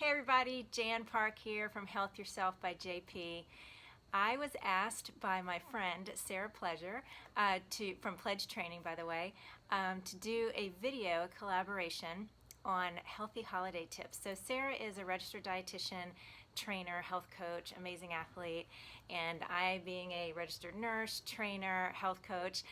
Hey everybody, Jan Park here from Health Yourself by JP. I was asked by my friend Sarah Pleasure, from PledgeTraining by the way, to do a video, a collaboration on healthy holiday tips. So Sarah is a registered dietitian, trainer, health coach, amazing athlete, and I, being a registered nurse, trainer, health coach,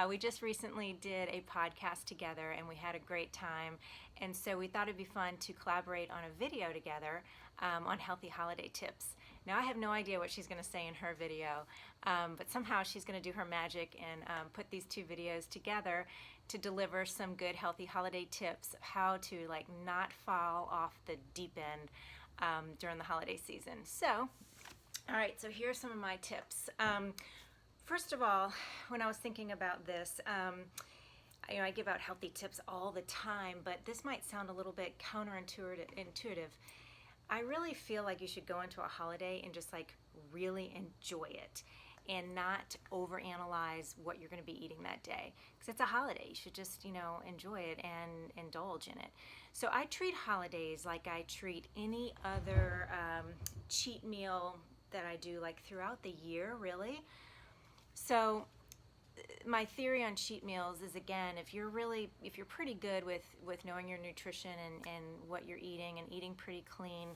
we just recently did a podcast together and we had a great time, and so we thought it'd be fun to collaborate on a video together on healthy holiday tips. Now I have no idea what she's going to say in her video, but somehow she's going to do her magic and put these two videos together to deliver some good healthy holiday tips, how to not fall off the deep end during the holiday season. So, all right, so here's some of my tips. First of all, when I was thinking about this, I give out healthy tips all the time, but this might sound a little bit counterintuitive. I really feel like you should go into a holiday and just really enjoy it and not overanalyze what you're going to be eating that day, because it's a holiday. You should just enjoy it and indulge in it. So I treat holidays like I treat any other cheat meal that I do throughout the year, really. So my theory on cheat meals is, again, if you're pretty good with knowing your nutrition and what you're eating and eating pretty clean,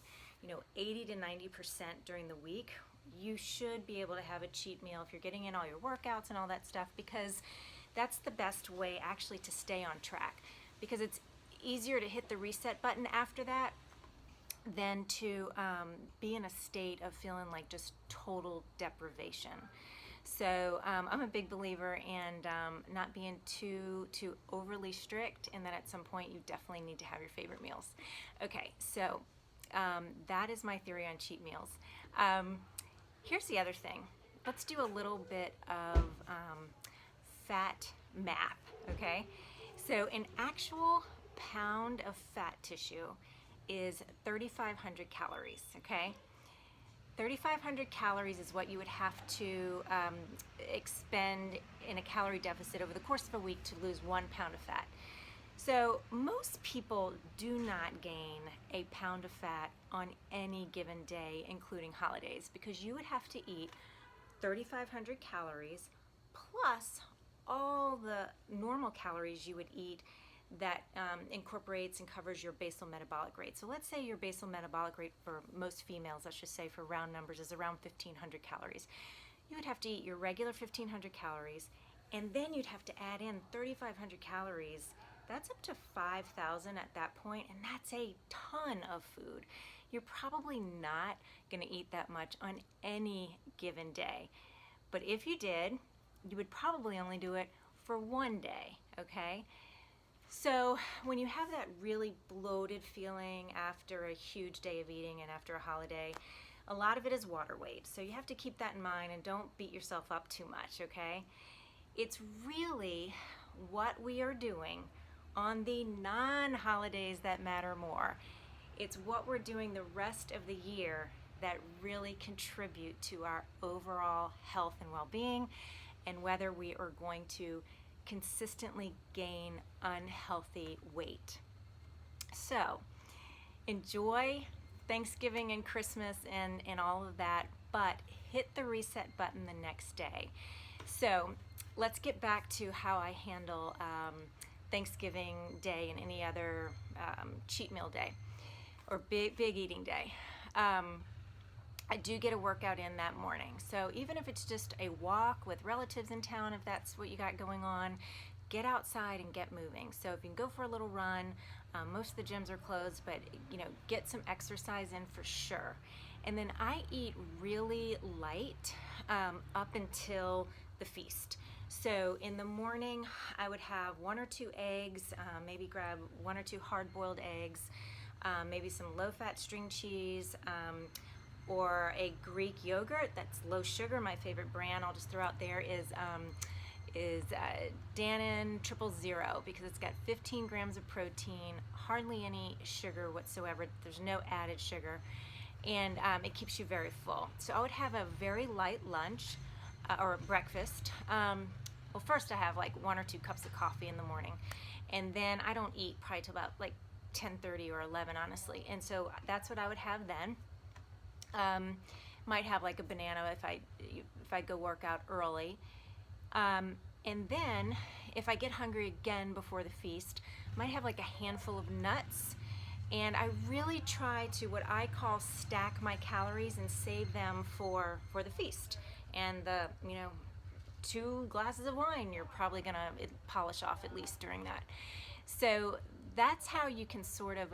80 to 90% during the week, you should be able to have a cheat meal if you're getting in all your workouts and all that stuff, because that's the best way actually to stay on track, because it's easier to hit the reset button after that than to be in a state of feeling like just total deprivation. So I'm a big believer in not being too overly strict, and that at some point you definitely need to have your favorite meals. Okay, so that is my theory on cheat meals. Here's the other thing. Let's do a little bit of fat math, okay? So an actual pound of fat tissue is 3,500 calories, okay? 3,500 calories is what you would have to expend in a calorie deficit over the course of a week to lose 1 pound of fat. So most people do not gain a pound of fat on any given day, including holidays, because you would have to eat 3,500 calories plus all the normal calories you would eat that incorporates and covers your basal metabolic rate. So let's say your basal metabolic rate for most females, let's just say for round numbers, is around 1,500 calories. You would have to eat your regular 1,500 calories, and then you'd have to add in 3,500 calories. That's up to 5,000 at that point, and that's a ton of food. You're probably not going to eat that much on any given day. But if you did, you would probably only do it for one day, okay? So when you have that really bloated feeling after a huge day of eating and after a holiday, a lot of it is water weight. So you have to keep that in mind and don't beat yourself up too much, okay? It's really what we are doing on the non-holidays that matter more. It's what we're doing the rest of the year that really contribute to our overall health and well-being, and whether we are going to consistently gain unhealthy weight. So enjoy Thanksgiving and Christmas and all of that, but hit the reset button the next day. So let's get back to how I handle Thanksgiving Day and any other cheat meal day or big eating day. I do get a workout in that morning. So even if it's just a walk with relatives in town, if that's what you got going on, get outside and get moving. So if you can go for a little run, most of the gyms are closed, but get some exercise in for sure. And then I eat really light up until the feast. So in the morning, I would have 1 or 2 eggs, maybe grab 1 or 2 hard-boiled eggs, maybe some low-fat string cheese, or a Greek yogurt that's low sugar. My favorite brand I'll just throw out there is Dannon 000, because it's got 15 grams of protein, hardly any sugar whatsoever. There's no added sugar, and it keeps you very full. So I would have a very light lunch or breakfast. Well, first I have 1 or 2 cups of coffee in the morning, and then I don't eat probably till about 10:30 or 11, honestly. And so that's what I would have then. Might have like a banana if I go work out early. And then if I get hungry again before the feast, might have like a handful of nuts. And I really try to, what I call, stack my calories and save them for the feast. And the, 2 glasses of wine you're probably gonna polish off at least during that. So that's how you can sort of,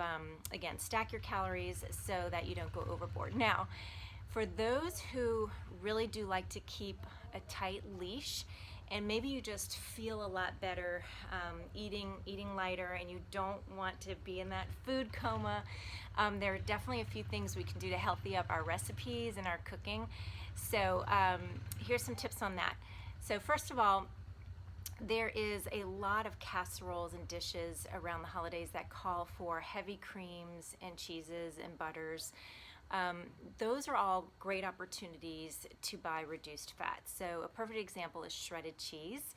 again, stack your calories so that you don't go overboard. Now, for those who really do like to keep a tight leash, and maybe you just feel a lot better eating lighter, and you don't want to be in that food coma, there are definitely a few things we can do to healthy up our recipes and our cooking. So here's some tips on that. So first of all, there is a lot of casseroles and dishes around the holidays that call for heavy creams and cheeses and butters. Those are all great opportunities to buy reduced fat. So a perfect example is shredded cheese.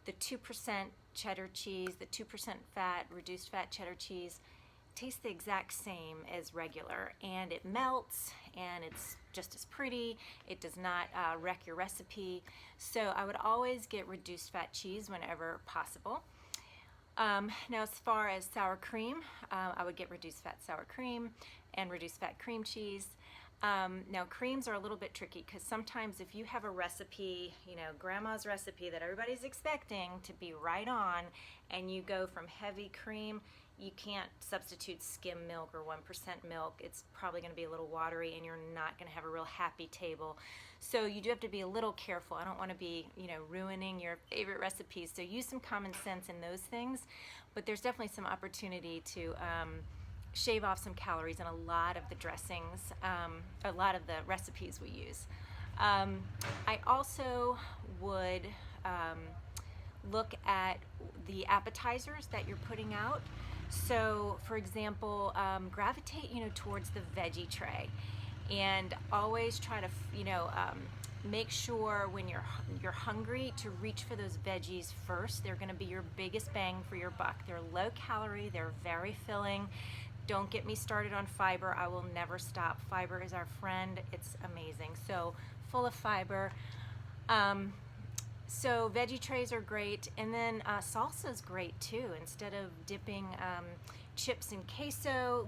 The 2% cheddar cheese, the 2% fat, reduced fat cheddar cheese tastes the exact same as regular, and it melts, and it's just as pretty. It does not wreck your recipe. So I would always get reduced fat cheese whenever possible. Now, as far as sour cream, I would get reduced fat sour cream and reduced fat cream cheese. Now, creams are a little bit tricky because sometimes if you have a recipe, grandma's recipe that everybody's expecting to be right on, and you go from heavy cream, you can't substitute skim milk or 1% milk. It's probably going to be a little watery, and you're not going to have a real happy table. So you do have to be a little careful. I don't want to be, ruining your favorite recipes. So use some common sense in those things. But there's definitely some opportunity to shave off some calories in a lot of the dressings, a lot of the recipes we use. I also would look at the appetizers that you're putting out. So, for example, gravitate, towards the veggie tray, and always try to, make sure when you're hungry to reach for those veggies first. They're going to be your biggest bang for your buck. They're low calorie. They're very filling. Don't get me started on fiber. I will never stop. Fiber is our friend. It's amazing. So full of fiber. So veggie trays are great, and then salsa is great too. Instead of dipping chips in queso,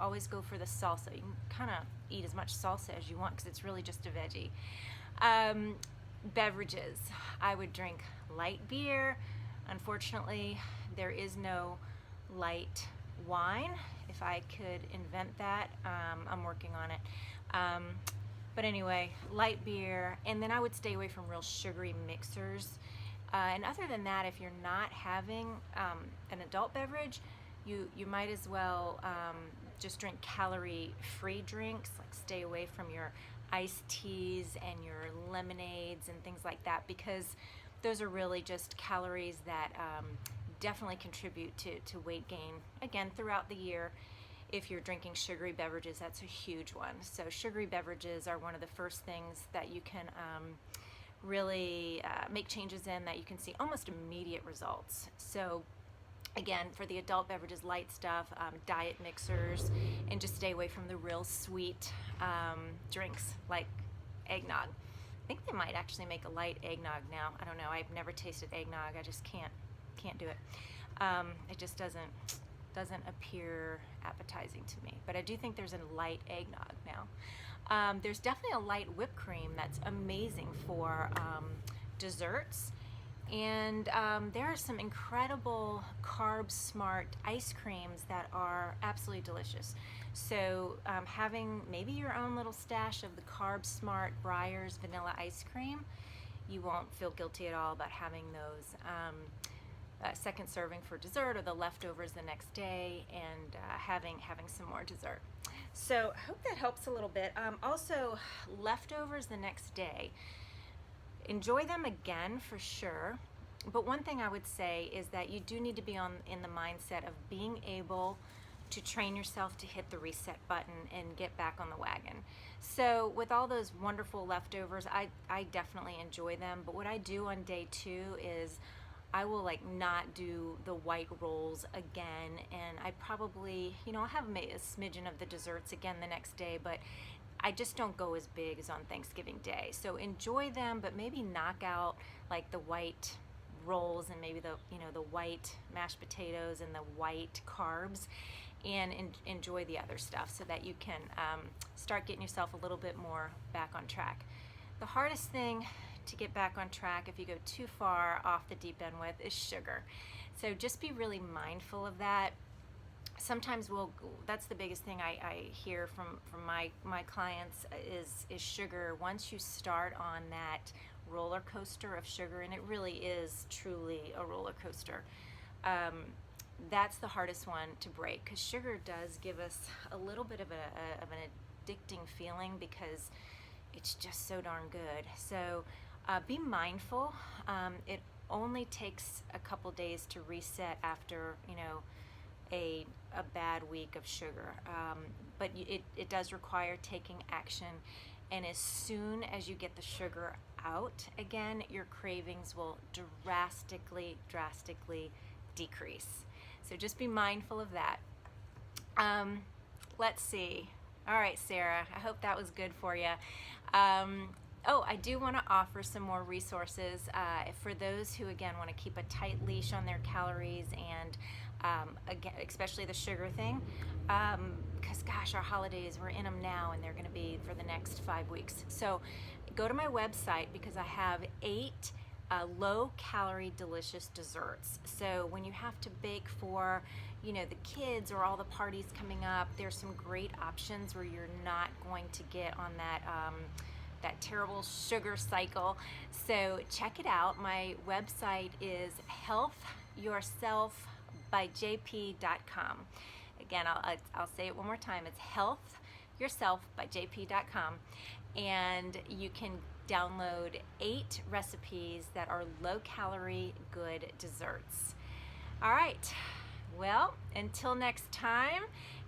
always go for the salsa. You can kind of eat as much salsa as you want because it's really just a veggie. Beverages, I would drink light beer. Unfortunately, there is no light wine. If I could invent that, I'm working on it. But anyway, light beer, and then I would stay away from real sugary mixers. And other than that, if you're not having an adult beverage, you might as well just drink calorie-free drinks, like stay away from your iced teas and your lemonades and things like that, because those are really just calories that definitely contribute to weight gain, again, throughout the year. If you're drinking sugary beverages, that's a huge one. So sugary beverages are one of the first things that you can really make changes in, that you can see almost immediate results. So again, for the adult beverages, light stuff, diet mixers, and just stay away from the real sweet drinks like eggnog. I think they might actually make a light eggnog now. I don't know. I've never tasted eggnog. I just can't do it. It just doesn't appear appetizing to me. But I do think there's a light eggnog now. There's definitely a light whipped cream that's amazing for desserts. And there are some incredible carb-smart ice creams that are absolutely delicious. So having maybe your own little stash of the carb-smart Breyers vanilla ice cream, you won't feel guilty at all about having those. Second serving for dessert, or the leftovers the next day, and having some more dessert. So I hope that helps a little bit. Also, leftovers the next day, enjoy them again for sure, but one thing I would say is that you do need to be in the mindset of being able to train yourself to hit the reset button and get back on the wagon. So with all those wonderful leftovers, I definitely enjoy them, but what I do on day 2 is I will like not do the white rolls again, and I probably, I'll have a smidgen of the desserts again the next day, but I just don't go as big as on Thanksgiving Day. So enjoy them, but maybe knock out like the white rolls and maybe the white mashed potatoes and the white carbs, and enjoy the other stuff so that you can start getting yourself a little bit more back on track. The hardest thing to get back on track if you go too far off the deep end with is sugar. So just be really mindful of that. Sometimes that's the biggest thing I hear from my clients is sugar. Once you start on that roller coaster of sugar, and it really is truly a roller coaster, that's the hardest one to break, because sugar does give us a little bit of an addicting feeling because it's just so darn good. So be mindful. It only takes a couple days to reset after a bad week of sugar, but it does require taking action, and as soon as you get the sugar out again, your cravings will drastically decrease. So just be mindful of that. Let's see. All right, Sarah, I hope that was good for you. I do want to offer some more resources for those who, again, want to keep a tight leash on their calories and again, especially the sugar thing, because gosh, our holidays, we're in them now, and they're going to be for the next 5 weeks. So go to my website, because I have 8 low-calorie, delicious desserts. So when you have to bake for the kids or all the parties coming up, there's some great options where you're not going to get on that terrible sugar cycle. So check it out. My website is healthyourselfbyjp.com. Again, I'll say it one more time. It's healthyourselfbyjp.com, and you can download 8 recipes that are low-calorie, good desserts. All right. Well, until next time,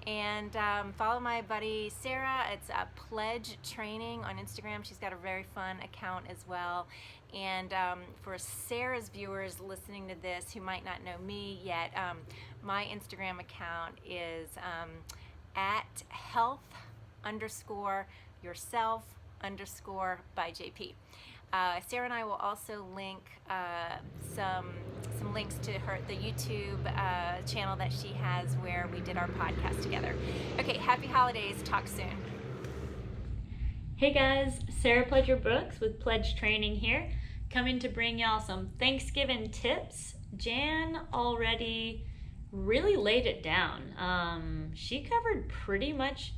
and follow my buddy Sarah. It's PledgeTraining on Instagram. She's got a very fun account as well. And for Sarah's viewers listening to this who might not know me yet, my Instagram account is at health_yourself_by JP. Sarah and I will also link some links to the YouTube channel that she has where we did our podcast together. Okay, happy holidays. Talk soon. Hey guys, Sarah Pledger Brooks with PledgeTraining here, coming to bring y'all some Thanksgiving tips. Jan already really laid it down. She covered pretty much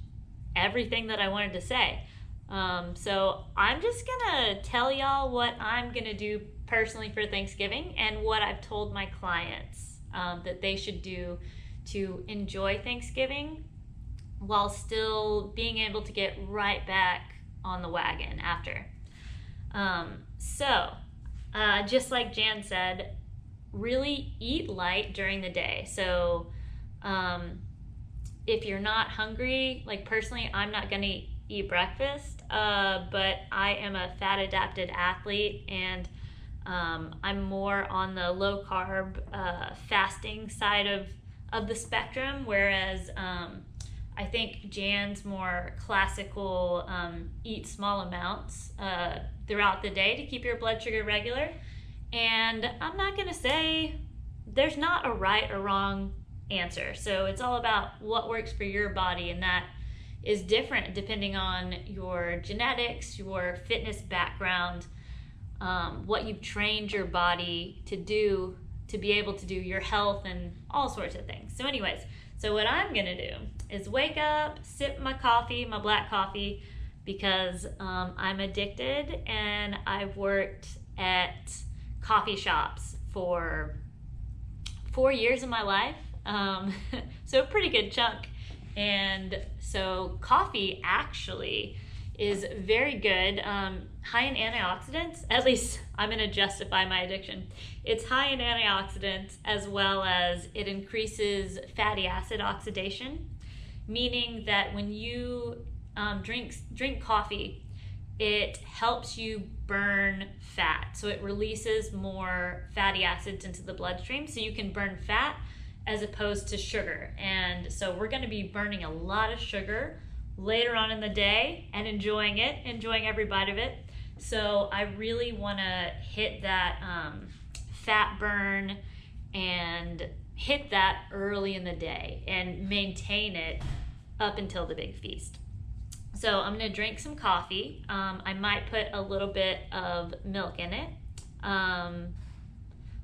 everything that I wanted to say. So I'm just gonna tell y'all what I'm gonna do personally for Thanksgiving and what I've told my clients that they should do to enjoy Thanksgiving while still being able to get right back on the wagon after. Just like Jan said, really eat light during the day. So if you're not hungry, like personally, I'm not gonna eat breakfast, but I am a fat adapted athlete, and I'm more on the low carb fasting side of the spectrum, whereas I think Jan's more classical, eat small amounts throughout the day to keep your blood sugar regular. And I'm not gonna say there's not a right or wrong answer. So it's all about what works for your body, and that is different depending on your genetics, your fitness background, what you've trained your body to do to be able to do your health and all sorts of things. So anyways, so what I'm gonna do is wake up, sip my coffee, my black coffee, because I'm addicted, and I've worked at coffee shops for 4 years of my life, so a pretty good chunk. And so coffee actually is very good, high in antioxidants. At least I'm going to justify my addiction. It's high in antioxidants, as well as it increases fatty acid oxidation, meaning that when you drink coffee, it helps you burn fat. So it releases more fatty acids into the bloodstream so you can burn fat as opposed to sugar. And so we're going to be burning a lot of sugar later on in the day and enjoying every bite of it. So I really want to hit that fat burn and hit that early in the day and maintain it up until the big feast. So I'm going to drink some coffee. I might put a little bit of milk in it.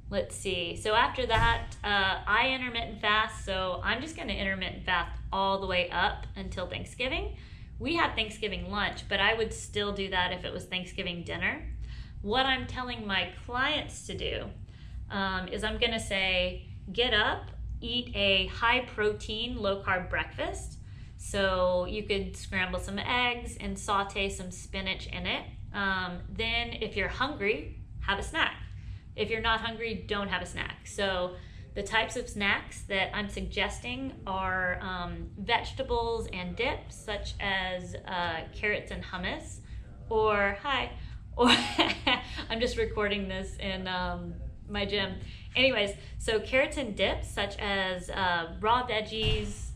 Let's see. So after that, I intermittent fast. So I'm just going to intermittent fast all the way up until Thanksgiving. We have Thanksgiving lunch, but I would still do that if it was Thanksgiving dinner. What I'm telling my clients to do is I'm going to say, get up, eat a high protein, low carb breakfast. So you could scramble some eggs and saute some spinach in it. Then if you're hungry, have a snack. If you're not hungry, don't have a snack. So the types of snacks that I'm suggesting are vegetables and dips, such as carrots and hummus, or I'm just recording this in my gym. Anyways, so carrots and dips, such as raw veggies,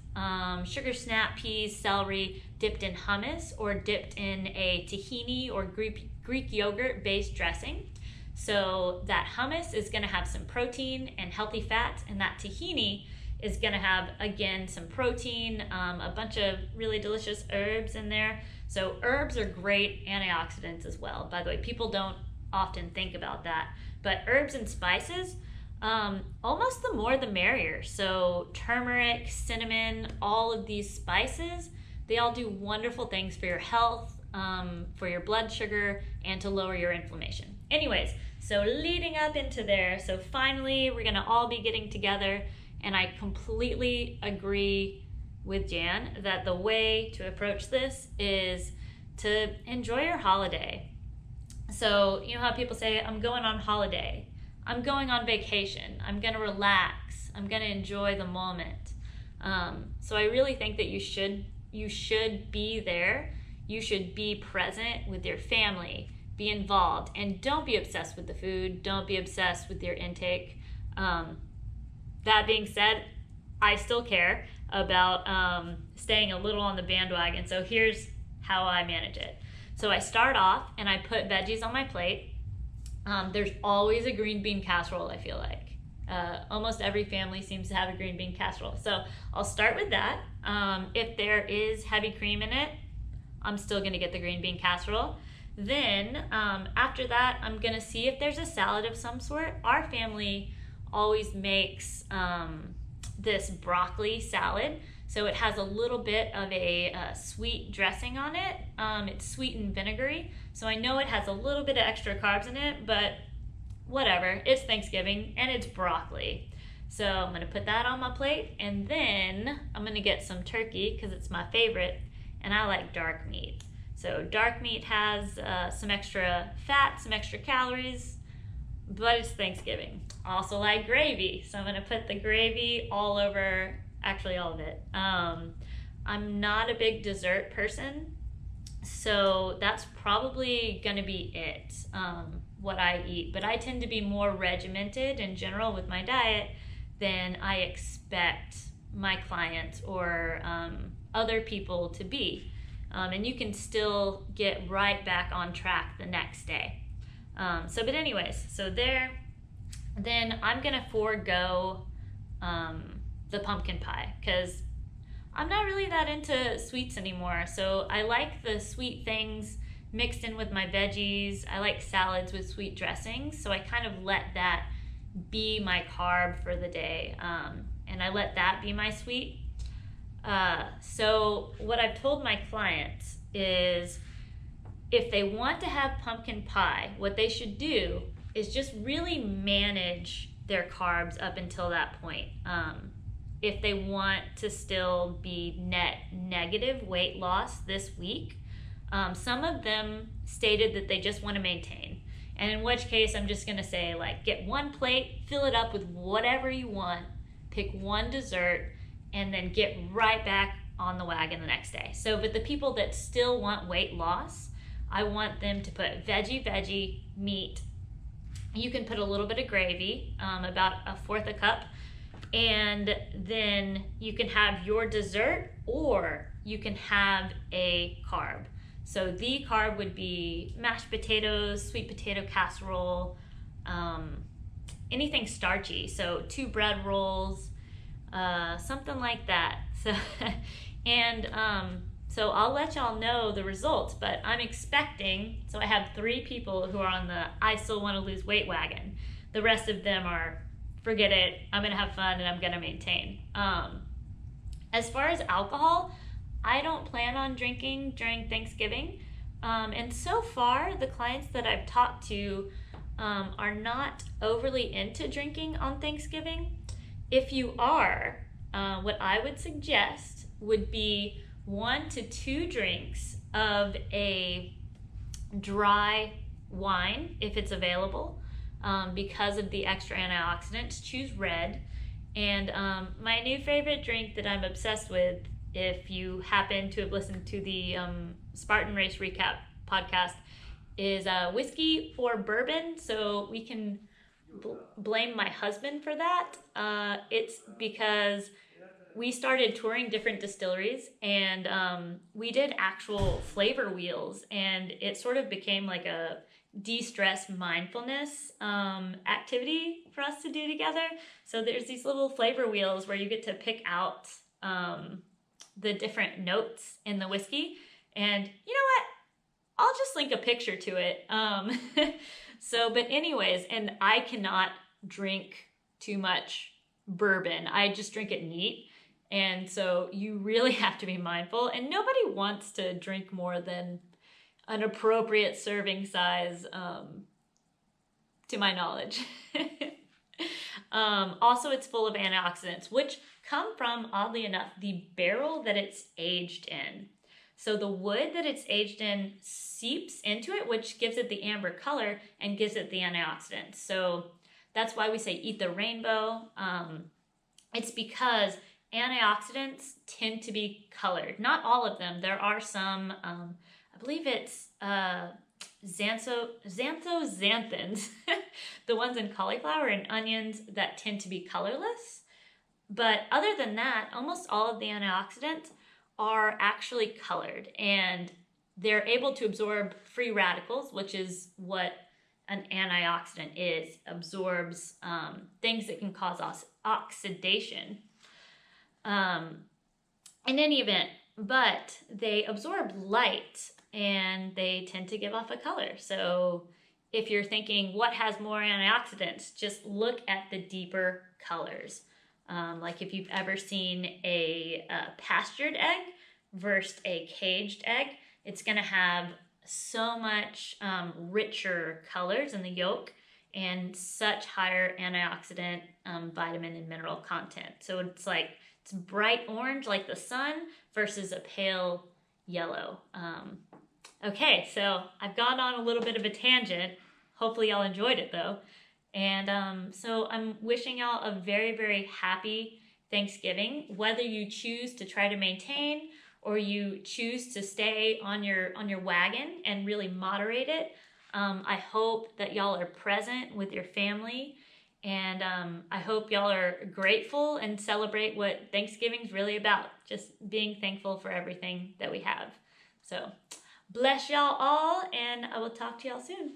sugar snap peas, celery, dipped in hummus or dipped in a tahini or Greek yogurt based dressing. So that hummus is going to have some protein and healthy fats, and that tahini is going to have, again, some protein, a bunch of really delicious herbs in there. So herbs are great antioxidants as well. By the way, people don't often think about that, but herbs and spices, almost the more the merrier. So turmeric, cinnamon, all of these spices, they all do wonderful things for your health, for your blood sugar, and to lower your inflammation. Anyways, so leading up into there, so finally we're gonna all be getting together, and I completely agree with Jan that the way to approach this is to enjoy your holiday. So you know how people say, I'm going on holiday, I'm going on vacation, I'm gonna relax, I'm gonna enjoy the moment. So I really think that you should be there. You should be present with your family, be involved, and don't be obsessed with the food. Don't be obsessed with your intake. That being said, I still care about staying a little on the bandwagon. So here's how I manage it. So I start off and I put veggies on my plate. There's always a green bean casserole, I feel like. Almost every family seems to have a green bean casserole. So I'll start with that. If there is heavy cream in it, I'm still gonna get the green bean casserole. Then after that, I'm gonna see if there's a salad of some sort. Our family always makes this broccoli salad. So it has a little bit of a sweet dressing on it. It's sweet and vinegary. So I know it has a little bit of extra carbs in it, but whatever, it's Thanksgiving and it's broccoli. So I'm gonna put that on my plate, and then I'm gonna get some turkey because it's my favorite, and I like dark meat. So dark meat has some extra fat, some extra calories, but it's Thanksgiving. I also like gravy, so I'm gonna put the gravy all over, actually all of it. I'm not a big dessert person, so that's probably gonna be it, what I eat. But I tend to be more regimented in general with my diet than I expect my clients or other people to be. And you can still get right back on track the next day. But anyways, so there, then I'm gonna forego the pumpkin pie because I'm not really that into sweets anymore. So I like the sweet things mixed in with my veggies. I like salads with sweet dressings. So I kind of let that be my carb for the day. And I let that be my sweet. So what I've told my clients is if they want to have pumpkin pie, what they should do is just really manage their carbs up until that point. If they want to still be net negative weight loss this week, some of them stated that they just want to maintain. And in which case I'm just going to say, like, get one plate, fill it up with whatever you want, pick one dessert, and then get right back on the wagon the next day. So, but the people that still want weight loss, I want them to put veggie, meat. You can put a little bit of gravy, about a fourth a cup, and then you can have your dessert, or you can have a carb. So the carb would be mashed potatoes, sweet potato casserole, anything starchy. So 2 bread rolls, something like that. So, and so I'll let y'all know the results, but I'm expecting, so I have 3 people who are on the I still want to lose weight wagon. The rest of them are, forget it, I'm going to have fun and I'm going to maintain. As far as alcohol, I don't plan on drinking during Thanksgiving. And so far, the clients that I've talked to are not overly into drinking on Thanksgiving. If you are, what I would suggest would be 1 to 2 drinks of a dry wine, if it's available, because of the extra antioxidants. Choose red. And my new favorite drink that I'm obsessed with, if you happen to have listened to the Spartan Race Recap podcast, is whiskey or bourbon. So we can blame my husband for that. It's because we started touring different distilleries, and we did actual flavor wheels, and it sort of became like a de-stress mindfulness activity for us to do together. So there's these little flavor wheels where you get to pick out the different notes in the whiskey, and you know what? I'll just link a picture to it. But anyways, and I cannot drink too much bourbon. I just drink it neat. And so you really have to be mindful, and nobody wants to drink more than an appropriate serving size, to my knowledge. Also, it's full of antioxidants, which come from, oddly enough, the barrel that it's aged in. So the wood that it's aged in seeps into it, which gives it the amber color and gives it the antioxidants. So that's why we say eat the rainbow. It's because antioxidants tend to be colored. Not all of them. There are some, I believe it's xanthans, the ones in cauliflower and onions, that tend to be colorless. But other than that, almost all of the antioxidants are actually colored, and they're able to absorb free radicals, which is what an antioxidant is, absorbs things that can cause oxidation. In any event, but they absorb light and they tend to give off a color. So if you're thinking, what has more antioxidants? Just look at the deeper colors. Like if you've ever seen a pastured egg versus a caged egg, it's going to have so much richer colors in the yolk and such higher antioxidant, vitamin, and mineral content. So it's like, it's bright orange like the sun versus a pale yellow. Okay, so I've gone on a little bit of a tangent. Hopefully y'all enjoyed it though. And so I'm wishing y'all a very, very happy Thanksgiving, whether you choose to try to maintain or you choose to stay on your wagon and really moderate it. I hope that y'all are present with your family, and I hope y'all are grateful and celebrate what Thanksgiving's really about, just being thankful for everything that we have. So bless y'all all, and I will talk to y'all soon.